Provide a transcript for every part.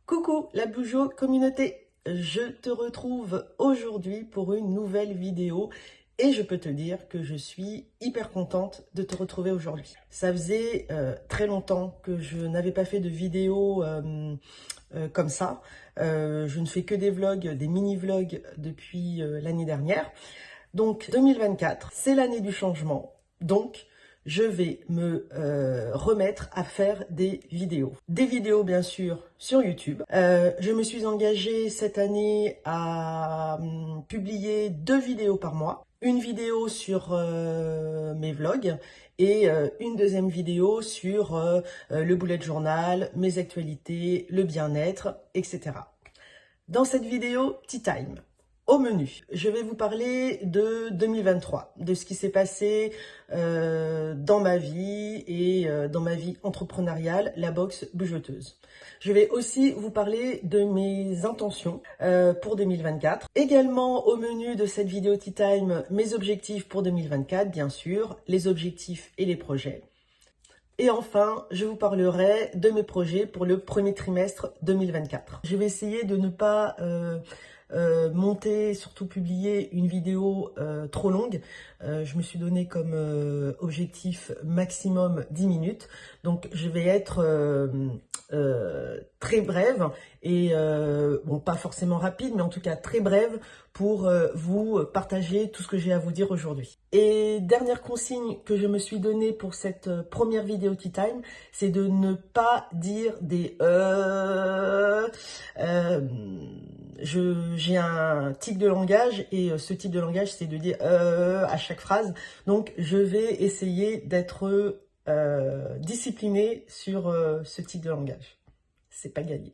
Coucou la Bougeot communauté, je te retrouve aujourd'hui pour une nouvelle vidéo et je peux te dire que je suis hyper contente de te retrouver aujourd'hui. Ça faisait très longtemps que je n'avais pas fait de vidéo comme ça. Je ne fais que des vlogs, des mini-vlogs depuis l'année dernière. Donc 2024, c'est l'année du changement. Donc je vais me remettre à faire des vidéos. Des vidéos bien sûr sur YouTube. Je me suis engagée cette année à publier 2 vidéos par mois. Une vidéo sur mes vlogs et une deuxième vidéo sur le bullet journal, mes actualités, le bien-être, etc. Dans cette vidéo, Tea Time. Au menu, je vais vous parler de 2023, de ce qui s'est passé dans ma vie et dans ma vie entrepreneuriale, la boxe bugeteuse. Je vais aussi vous parler de mes intentions pour 2024. Également au menu de cette vidéo Tea Time, mes objectifs pour 2024, bien sûr, les objectifs et les projets. Et enfin, je vous parlerai de mes projets pour le premier trimestre 2024. Je vais essayer de ne pas monter, surtout publier une vidéo trop longue. Je me suis donné comme objectif maximum 10 minutes. Donc je vais être très brève et bon, pas forcément rapide, mais en tout cas très brève pour vous partager tout ce que j'ai à vous dire aujourd'hui. Et dernière consigne que je me suis donnée pour cette première vidéo Tea Time, c'est de ne pas dire des j'ai un tic de langage et ce type de langage, c'est de dire à chaque phrase. Donc, je vais essayer d'être disciplinée sur ce type de langage. C'est pas gagné.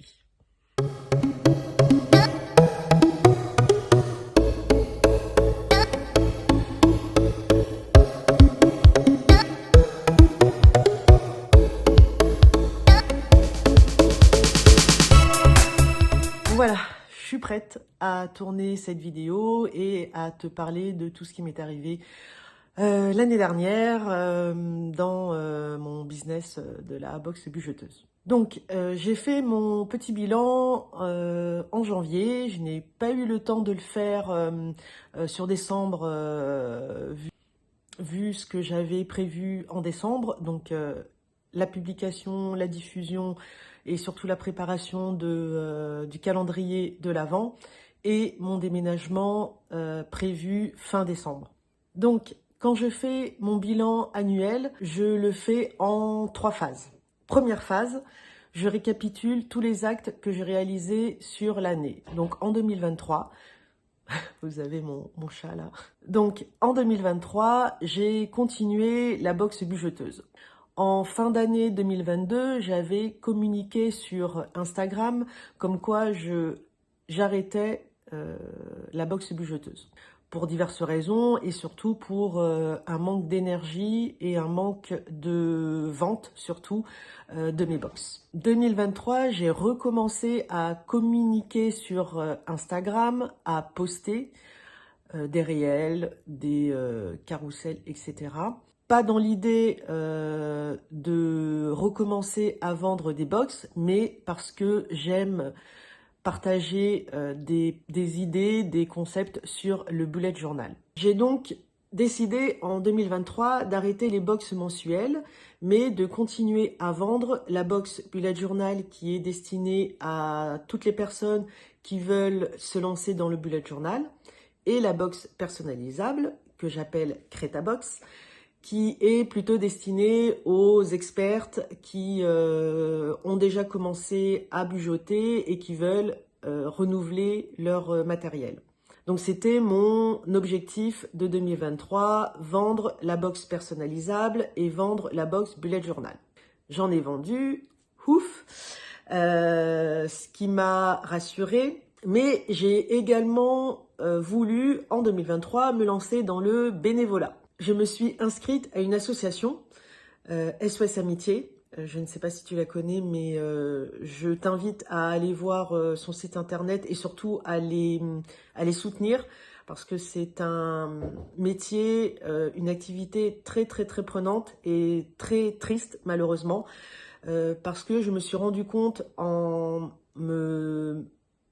Voilà, je suis prête à tourner cette vidéo et à te parler de tout ce qui m'est arrivé l'année dernière dans mon business de la boxe bugeteuse. Donc, j'ai fait mon petit bilan en janvier. Je n'ai pas eu le temps de le faire sur décembre, vu ce que j'avais prévu en décembre. Donc, la publication, la diffusion et surtout la préparation du calendrier de l'Avent et mon déménagement prévu fin décembre. Donc, quand je fais mon bilan annuel, je le fais en 3 phases. Première phase, je récapitule tous les actes que j'ai réalisés sur l'année. Donc, en 2023, vous avez mon chat là. Donc, en 2023, j'ai continué la boxe bugeteuse. En fin d'année 2022, j'avais communiqué sur Instagram comme quoi j'arrêtais la boxe bugeteuse pour diverses raisons et surtout pour un manque d'énergie et un manque de vente surtout de mes box. 2023, j'ai recommencé à communiquer sur Instagram, à poster des réels, des carousels, etc. Pas dans l'idée de recommencer à vendre des box, mais parce que j'aime partager des idées, des concepts sur le bullet journal. J'ai donc décidé en 2023 d'arrêter les box mensuelles, mais de continuer à vendre la box bullet journal qui est destinée à toutes les personnes qui veulent se lancer dans le bullet journal et la box personnalisable que j'appelle Cretabox, qui est plutôt destinée aux expertes qui ont déjà commencé à bugeoter et qui veulent renouveler leur matériel. Donc c'était mon objectif de 2023, vendre la box personnalisable et vendre la box bullet journal. J'en ai vendu, ouf, ce qui m'a rassurée, mais j'ai également voulu en 2023 me lancer dans le bénévolat. Je me suis inscrite à une association, SOS Amitié. Je ne sais pas si tu la connais, mais je t'invite à aller voir son site internet et surtout à les soutenir parce que c'est un métier, une activité très très très prenante et très triste malheureusement parce que je me suis rendu compte en me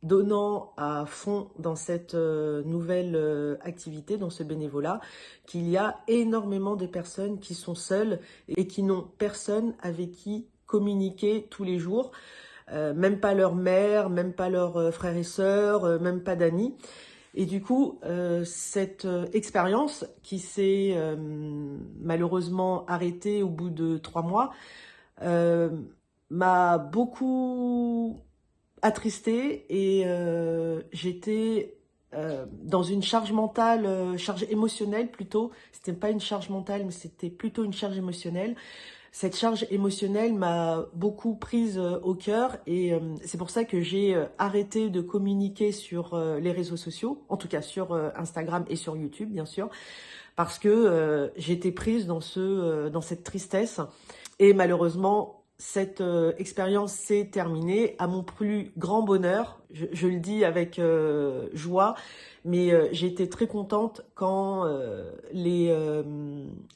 donnant à fond dans cette nouvelle activité, dans ce bénévolat, qu'il y a énormément de personnes qui sont seules et qui n'ont personne avec qui communiquer tous les jours, même pas leur mère, même pas leurs frères et sœurs, même pas d'amis. Et du coup, cette expérience qui s'est malheureusement arrêtée au bout de 3 mois euh, m'a beaucoup attristée et j'étais dans une charge mentale, charge émotionnelle plutôt. C'était pas une charge mentale, mais c'était plutôt une charge émotionnelle. Cette charge émotionnelle m'a beaucoup prise au cœur et c'est pour ça que j'ai arrêté de communiquer sur les réseaux sociaux, en tout cas sur Instagram et sur YouTube bien sûr, parce que j'étais prise dans cette tristesse et malheureusement cette expérience s'est terminée à mon plus grand bonheur. Je le dis avec joie, mais j'ai été très contente quand les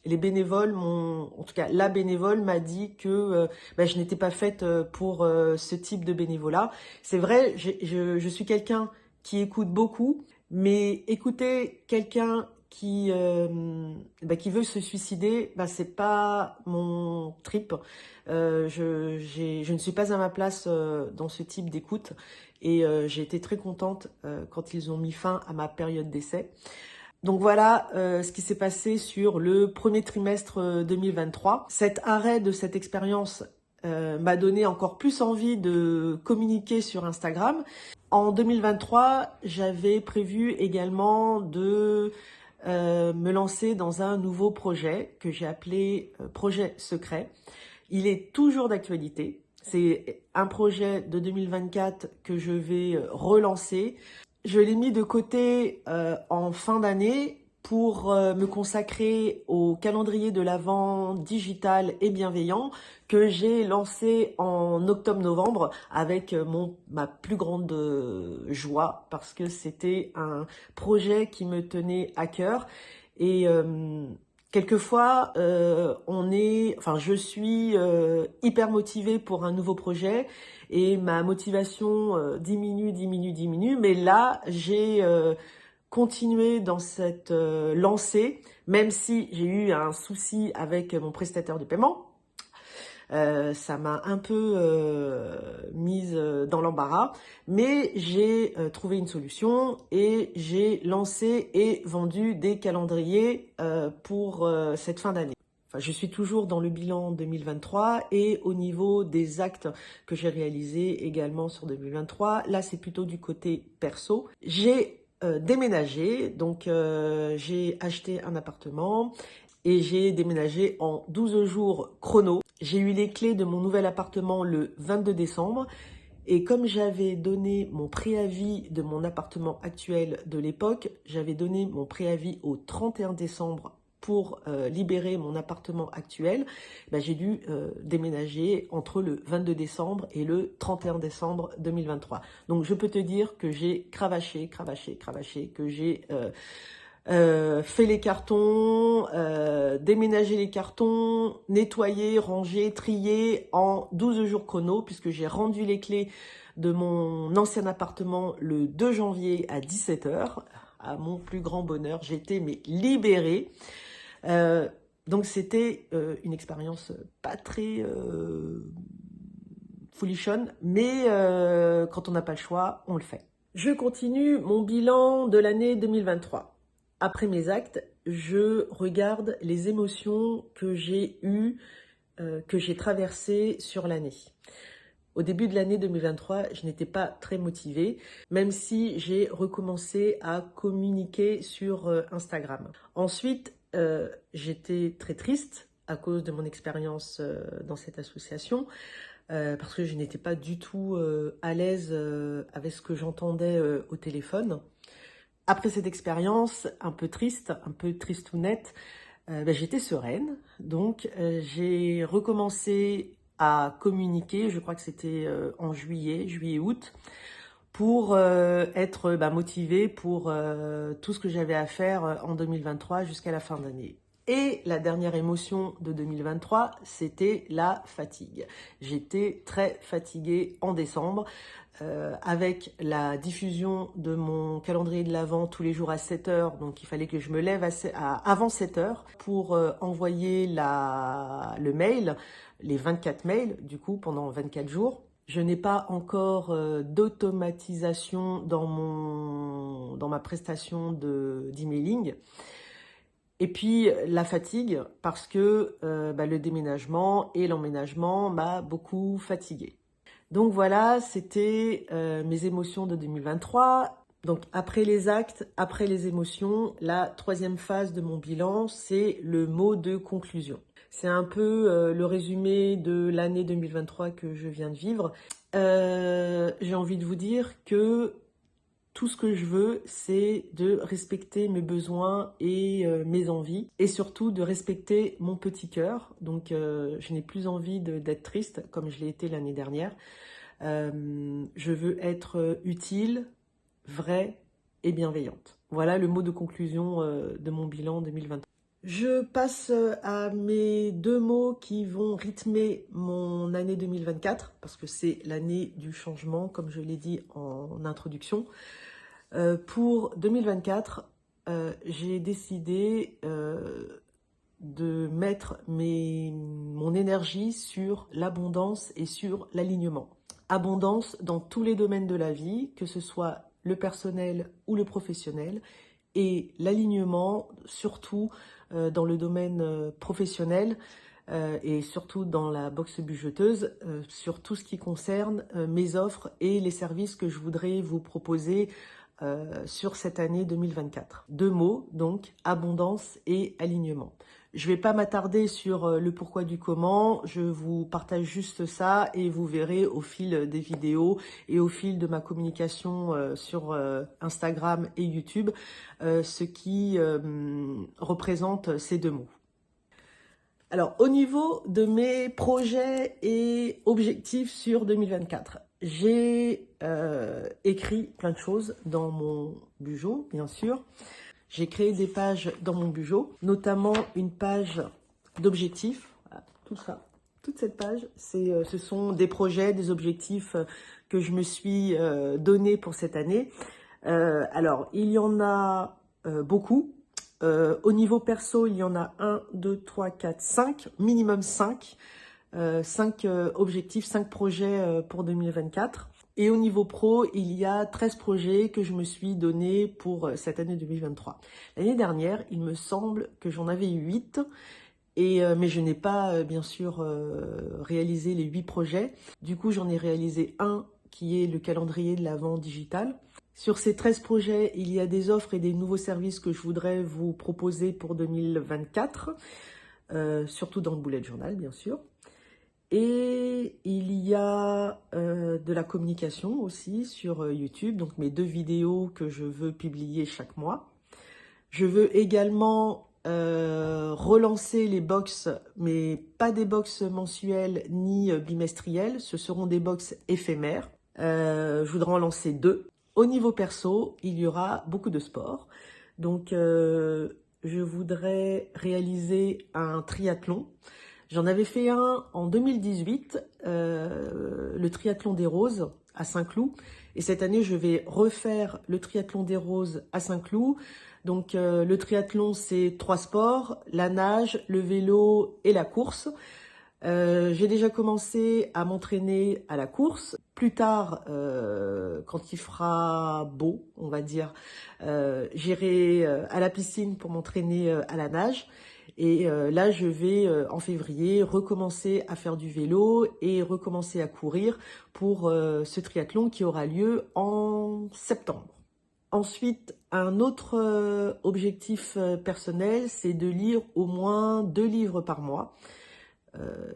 bénévoles en tout cas la bénévole m'a dit que je n'étais pas faite pour ce type de bénévolat. C'est vrai, je suis quelqu'un qui écoute beaucoup, mais écouter quelqu'un qui veut se suicider, c'est pas mon trip. Je ne suis pas à ma place dans ce type d'écoute et j'ai été très contente quand ils ont mis fin à ma période d'essai. Donc voilà ce qui s'est passé sur le premier trimestre 2023. Cet arrêt de cette expérience m'a donné encore plus envie de communiquer sur Instagram. En 2023, j'avais prévu également de me lancer dans un nouveau projet que j'ai appelé Projet Secret. Il est toujours d'actualité. C'est un projet de 2024 que je vais relancer. Je l'ai mis de côté en fin d'année pour me consacrer au calendrier de l'Avent digital et bienveillant que j'ai lancé en octobre-novembre avec ma plus grande joie parce que c'était un projet qui me tenait à cœur et quelquefois je suis hyper motivée pour un nouveau projet et ma motivation diminue, mais là j'ai continué dans cette lancée, même si j'ai eu un souci avec mon prestataire de paiement. Ça m'a un peu mise dans l'embarras, mais j'ai trouvé une solution et j'ai lancé et vendu des calendriers pour cette fin d'année. Enfin, je suis toujours dans le bilan 2023 et au niveau des actes que j'ai réalisés également sur 2023, là c'est plutôt du côté perso. J'ai déménagé, donc j'ai acheté un appartement et j'ai déménagé en 12 jours chrono. J'ai eu les clés de mon nouvel appartement le 22 décembre et comme j'avais donné mon préavis de mon appartement actuel de l'époque, j'avais donné mon préavis au 31 décembre pour libérer mon appartement actuel, j'ai dû déménager entre le 22 décembre et le 31 décembre 2023. Donc je peux te dire que j'ai cravaché, que j'ai fait les cartons, déménagé les cartons, nettoyé, rangé, trié en 12 jours chrono puisque j'ai rendu les clés de mon ancien appartement le 2 janvier à 17h. À mon plus grand bonheur, j'étais libérée. Donc c'était une expérience pas très folichonne, mais quand on n'a pas le choix, on le fait. Je continue mon bilan de l'année 2023. Après mes actes, je regarde les émotions que j'ai eues, que j'ai traversées sur l'année. Au début de l'année 2023, je n'étais pas très motivée, même si j'ai recommencé à communiquer sur Instagram. Ensuite, j'étais très triste à cause de mon expérience dans cette association, parce que je n'étais pas du tout à l'aise avec ce que j'entendais au téléphone. Après cette expérience un peu tristounette, j'étais sereine. Donc j'ai recommencé à communiquer, je crois que c'était en juillet-août, pour être motivée pour tout ce que j'avais à faire en 2023 jusqu'à la fin d'année. Et la dernière émotion de 2023, c'était la fatigue. J'étais très fatiguée en décembre. Avec la diffusion de mon calendrier de l'Avent tous les jours à 7 heures, donc il fallait que je me lève avant 7 heures pour envoyer le mail, les 24 mails du coup pendant 24 jours. Je n'ai pas encore d'automatisation dans ma prestation d'emailing. Et puis la fatigue parce que le déménagement et l'emménagement m'a beaucoup fatiguée. Donc voilà, c'était mes émotions de 2023. Donc après les actes, après les émotions, la troisième phase de mon bilan, c'est le mot de conclusion. C'est un peu le résumé de l'année 2023 que je viens de vivre. J'ai envie de vous dire que tout ce que je veux, c'est de respecter mes besoins et mes envies, et surtout de respecter mon petit cœur. Donc je n'ai plus envie d'être triste comme je l'ai été l'année dernière. Je veux être utile, vraie et bienveillante. Voilà le mot de conclusion de mon bilan 2023. Je passe à mes deux mots qui vont rythmer mon année 2024, parce que c'est l'année du changement, comme je l'ai dit en introduction. Pour 2024, j'ai décidé de mettre mon énergie sur l'abondance et sur l'alignement. Abondance dans tous les domaines de la vie, que ce soit le personnel ou le professionnel, et l'alignement surtout dans le domaine professionnel et surtout dans la boxe bugeteuse, sur tout ce qui concerne mes offres et les services que je voudrais vous proposer sur cette année 2024. Deux mots, donc, abondance et alignement. Je ne vais pas m'attarder sur le pourquoi du comment, je vous partage juste ça et vous verrez au fil des vidéos et au fil de ma communication sur Instagram et YouTube ce qui représente ces deux mots. Alors, au niveau de mes projets et objectifs sur 2024, j'ai écrit plein de choses dans mon bugeot, bien sûr. J'ai créé des pages dans mon bugeot, notamment une page d'objectifs. Voilà, tout ça, toute cette page, ce sont des projets, des objectifs que je me suis donné pour cette année. Alors, il y en a beaucoup. Au niveau perso, il y en a 1, 2, 3, 4, 5, minimum 5. 5 objectifs, 5 projets pour 2024. Et au niveau pro, il y a 13 projets que je me suis donné pour cette année 2023. L'année dernière, il me semble que j'en avais 8, mais je n'ai pas bien sûr réalisé les 8 projets. Du coup, j'en ai réalisé un qui est le calendrier de l'Avent digital. Sur ces 13 projets, il y a des offres et des nouveaux services que je voudrais vous proposer pour 2024, surtout dans le bullet journal, bien sûr. Et il y a de la communication aussi sur YouTube, donc mes 2 vidéos que je veux publier chaque mois. Je veux également relancer les box, mais pas des box mensuelles ni bimestrielles, ce seront des box éphémères. Je voudrais en lancer 2. Au niveau perso, il y aura beaucoup de sport. Donc, je voudrais réaliser un triathlon. J'en avais fait un en 2018, le triathlon des Roses à Saint-Cloud. Et cette année, je vais refaire le triathlon des Roses à Saint-Cloud. Donc, le triathlon, c'est 3 sports, la nage, le vélo et la course. J'ai déjà commencé à m'entraîner à la course. Plus tard, quand il fera beau, on va dire, j'irai à la piscine pour m'entraîner à la nage. Et là, je vais, en février, recommencer à faire du vélo et recommencer à courir pour ce triathlon qui aura lieu en septembre. Ensuite, un autre objectif personnel, c'est de lire au moins 2 livres par mois.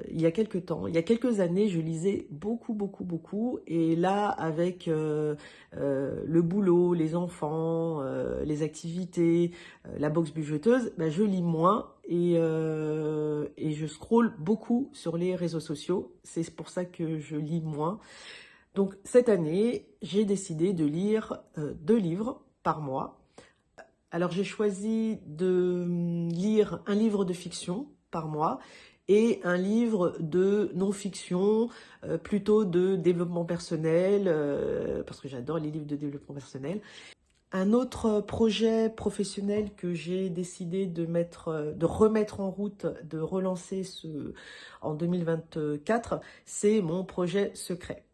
Il y a quelques années, je lisais beaucoup. Et là, avec le boulot, les enfants, les activités, la boxe bugeteuse, je lis moins et je scrolle beaucoup sur les réseaux sociaux. C'est pour ça que je lis moins. Donc, cette année, j'ai décidé de lire 2 livres par mois. Alors j'ai choisi de lire un livre de fiction par mois et un livre de non-fiction, plutôt de développement personnel, parce que j'adore les livres de développement personnel. Un autre projet professionnel que j'ai décidé de remettre en route, de relancer en 2024, c'est mon projet secret.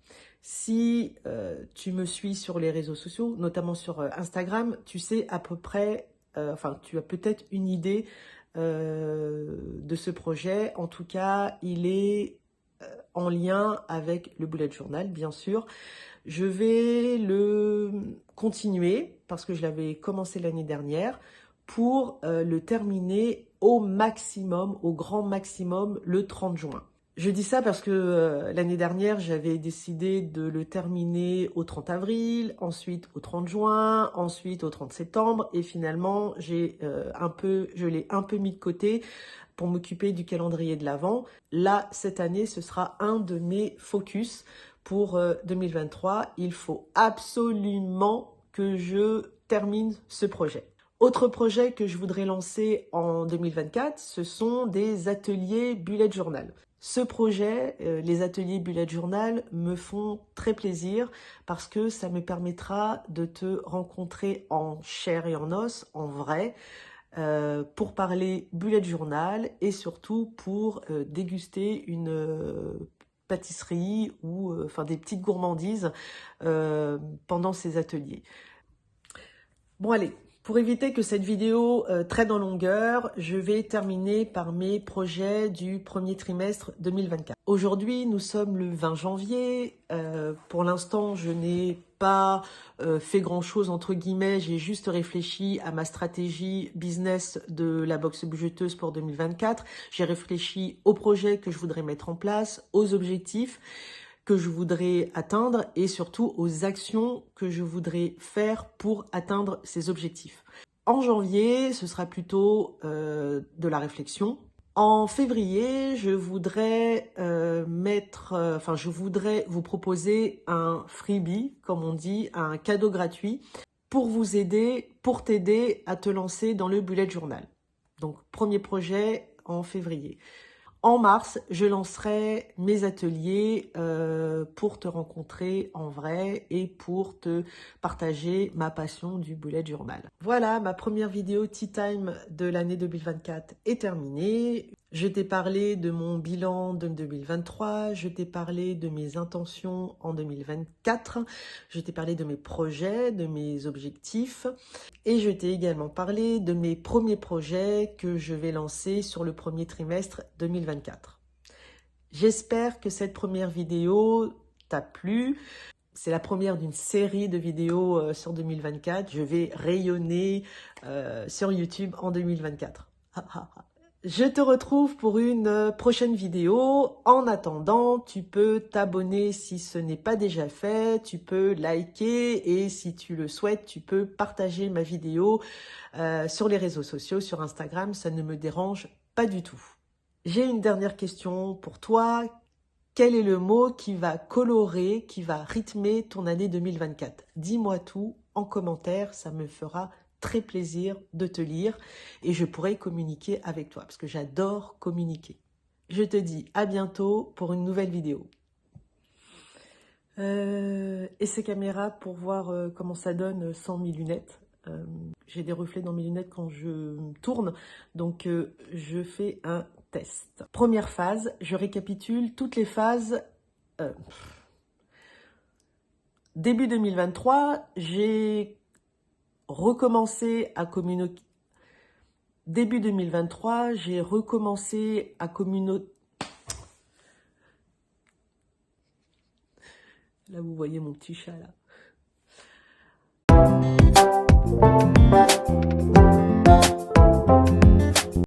Si tu me suis sur les réseaux sociaux, notamment sur Instagram, tu sais à peu près, enfin tu as peut-être une idée de ce projet. En tout cas, il est en lien avec le bullet journal, bien sûr. Je vais le continuer parce que je l'avais commencé l'année dernière pour le terminer au maximum, au grand maximum, le 30 juin. Je dis ça parce que l'année dernière, j'avais décidé de le terminer au 30 avril, ensuite au 30 juin, ensuite au 30 septembre et finalement, je l'ai un peu mis de côté pour m'occuper du calendrier de l'Avent. Là, cette année, ce sera un de mes focus pour 2023. Il faut absolument que je termine ce projet. Autre projet que je voudrais lancer en 2024, ce sont des ateliers bullet journal. Ce projet, les ateliers bullet journal, me font très plaisir parce que ça me permettra de te rencontrer en chair et en os, en vrai, pour parler bullet journal et surtout pour déguster une pâtisserie ou enfin des petites gourmandises pendant ces ateliers. Bon allez, pour éviter que cette vidéo traîne en longueur, je vais terminer par mes projets du premier trimestre 2024. Aujourd'hui, nous sommes le 20 janvier. Pour l'instant, je n'ai pas fait grand-chose, entre guillemets. J'ai juste réfléchi à ma stratégie business de la boxe budgéteuse pour 2024. J'ai réfléchi aux projets que je voudrais mettre en place, aux objectifs que je voudrais atteindre et surtout aux actions que je voudrais faire pour atteindre ces objectifs. En janvier, ce sera plutôt de la réflexion. En février, je voudrais je voudrais vous proposer un freebie, comme on dit, un cadeau gratuit pour vous aider, pour t'aider à te lancer dans le bullet journal. Donc, premier projet en février. En mars, je lancerai mes ateliers pour te rencontrer en vrai et pour te partager ma passion du bullet journal. Voilà, ma première vidéo Tea Time de l'année 2024 est terminée. Je t'ai parlé de mon bilan de 2023, je t'ai parlé de mes intentions en 2024, je t'ai parlé de mes projets, de mes objectifs et je t'ai également parlé de mes premiers projets que je vais lancer sur le premier trimestre 2024. J'espère que cette première vidéo t'a plu. C'est la première d'une série de vidéos sur 2024. Je vais rayonner sur YouTube en 2024. Je te retrouve pour une prochaine vidéo. En attendant, tu peux t'abonner si ce n'est pas déjà fait. Tu peux liker et si tu le souhaites, tu peux partager ma vidéo sur les réseaux sociaux, sur Instagram. Ça ne me dérange pas du tout. J'ai une dernière question pour toi. Quel est le mot qui va colorer, qui va rythmer ton année 2024? Dis-moi tout en commentaire, ça me fera très plaisir de te lire et je pourrai communiquer avec toi parce que j'adore communiquer. Je te dis à bientôt pour une nouvelle vidéo. Et ces caméras pour voir comment ça donne sans mes lunettes. J'ai des reflets dans mes lunettes quand je tourne, donc je fais un test. Première phase, je récapitule toutes les phases. Début 2023, j'ai recommencé à communiquer. Début 2023, j'ai recommencé à communiquer. Là, vous voyez mon petit chat là.